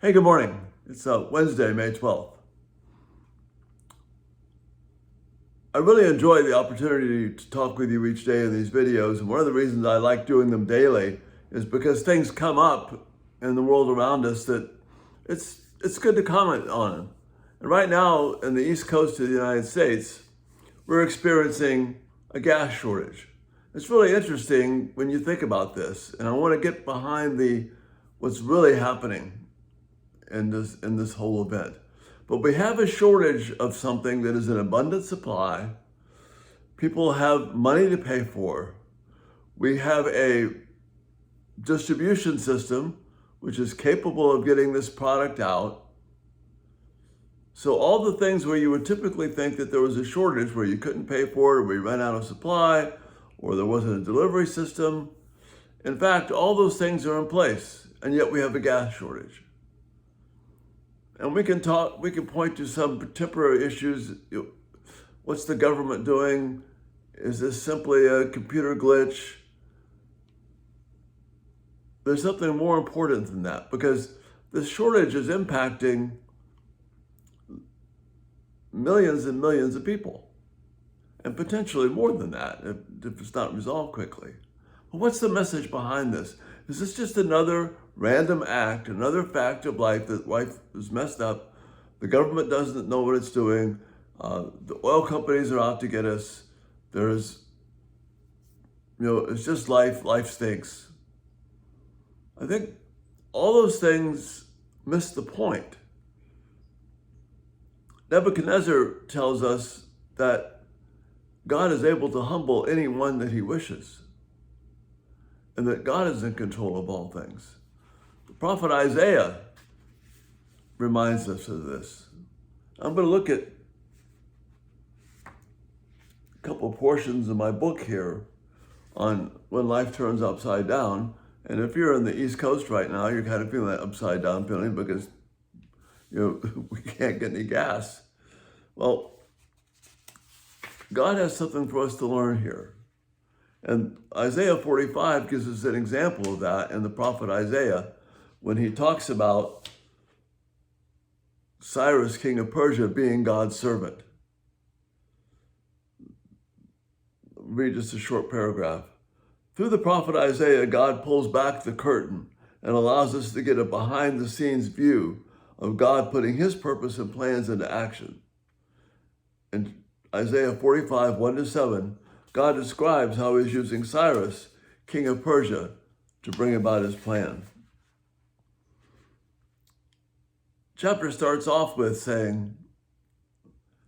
Hey, good morning. It's Wednesday, May 12th. I really enjoy the opportunity to talk with you each day in these videos, and one of the reasons I like doing them daily is because things come up in the world around us that it's good to comment on. And right now, in the East Coast of the United States, we're experiencing a gas shortage. It's really interesting when you think about this, and I want to get behind what's really happening in this whole event. But we have a shortage of something that is in abundant supply. People have money to pay for. We have a distribution system which is capable of getting this product out. So all the things where you would typically think that there was a shortage, where you couldn't pay for it, or we ran out of supply, or there wasn't a delivery system. In fact, all those things are in place, and yet we have a gas shortage. And we can point to some temporary issues. What's the government doing? Is this simply a computer glitch? There's something more important than that, because this shortage is impacting millions and millions of people, and potentially more than that if it's not resolved quickly. But what's the message behind this? Is this just another random act, another fact of life that life is messed up? The government doesn't know what it's doing. The oil companies are out to get us. It's just life. Life stinks. I think all those things miss the point. Nebuchadnezzar tells us that God is able to humble anyone that he wishes, and that God is in control of all things. The prophet Isaiah reminds us of this. I'm going to look at a couple of portions of my book here on when life turns upside down. And if you're in the East Coast right now, you're kind of feeling that upside down feeling because we can't get any gas. Well, God has something for us to learn here. And Isaiah 45 gives us an example of that in the prophet Isaiah, when he talks about Cyrus, king of Persia, being God's servant. Read just a short paragraph. Through the prophet Isaiah, God pulls back the curtain and allows us to get a behind-the-scenes view of God putting his purpose and plans into action. In Isaiah 45, 1-7, God describes how he's using Cyrus, king of Persia, to bring about his plan. Chapter starts off with saying,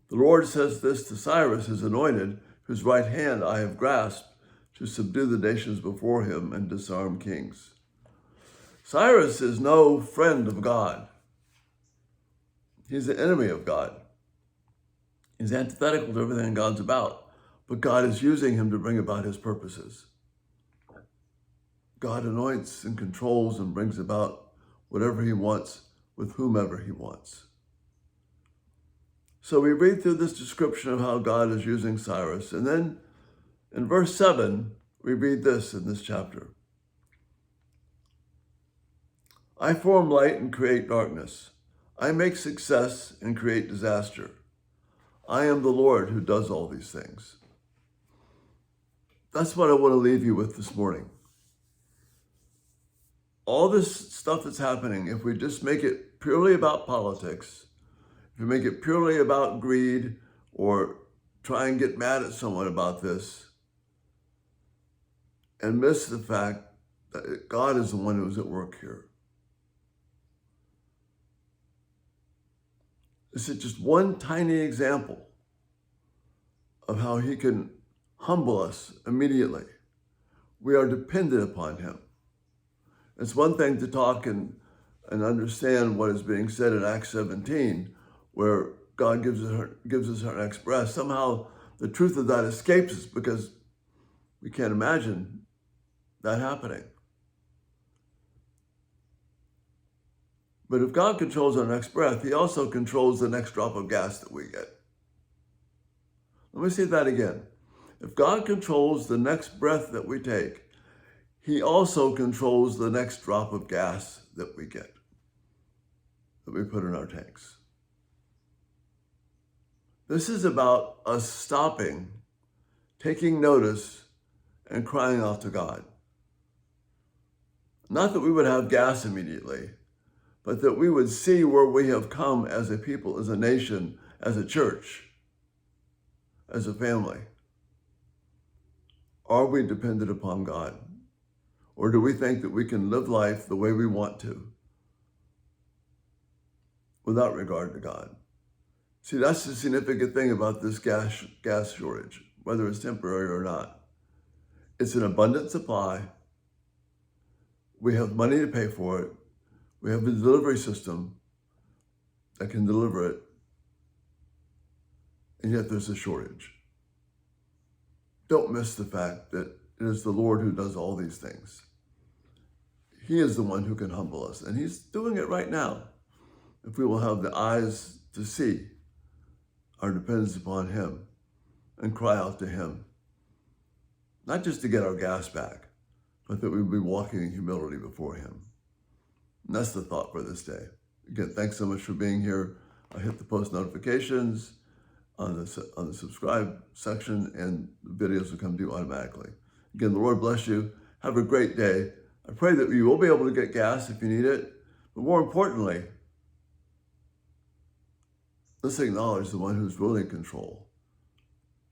"The Lord says this to Cyrus, his anointed, whose right hand I have grasped, to subdue the nations before him and disarm kings." Cyrus is no friend of God. He's the enemy of God. He's antithetical to everything God's about, but God is using him to bring about his purposes. God anoints and controls and brings about whatever he wants with whomever he wants. So we read through this description of how God is using Cyrus, and then in verse 7, we read this in this chapter. "I form light and create darkness. I make success and create disaster. I am the Lord who does all these things." That's what I want to leave you with this morning. All this stuff that's happening, if we just make it purely about politics, if we make it purely about greed, or try and get mad at someone about this, and miss the fact that God is the one who's at work here. This is just one tiny example of how he can humble us immediately. We are dependent upon him. It's one thing to talk and understand what is being said in Acts 17, where God gives us our next breath. Somehow the truth of that escapes us because we can't imagine that happening. But if God controls our next breath, he also controls the next drop of gas that we get. Let me say that again. If God controls the next breath that we take, he also controls the next drop of gas that we get. that we put in our tanks. This is about us stopping, taking notice, and crying out to God. Not that we would have gas immediately, but that we would see where we have come as a people, as a nation, as a church, as a family. Are we dependent upon God? Or do we think that we can live life the way we want to without regard to God? See, that's the significant thing about this gas shortage, whether it's temporary or not. It's an abundant supply. We have money to pay for it. We have a delivery system that can deliver it. And yet there's a shortage. Don't miss the fact that it is the Lord who does all these things. He is the one who can humble us, and he's doing it right now. If we will have the eyes to see our dependence upon him and cry out to him, not just to get our gas back, but that we will be walking in humility before him. And that's the thought for this day. Again, thanks so much for being here. I hit the post notifications on the subscribe section, and the videos will come to you automatically. Again, the Lord bless you. Have a great day. I pray that you will be able to get gas if you need it, but more importantly, let's acknowledge the one who's really in control,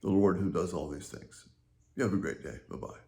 the Lord who does all these things. You have a great day. Bye-bye.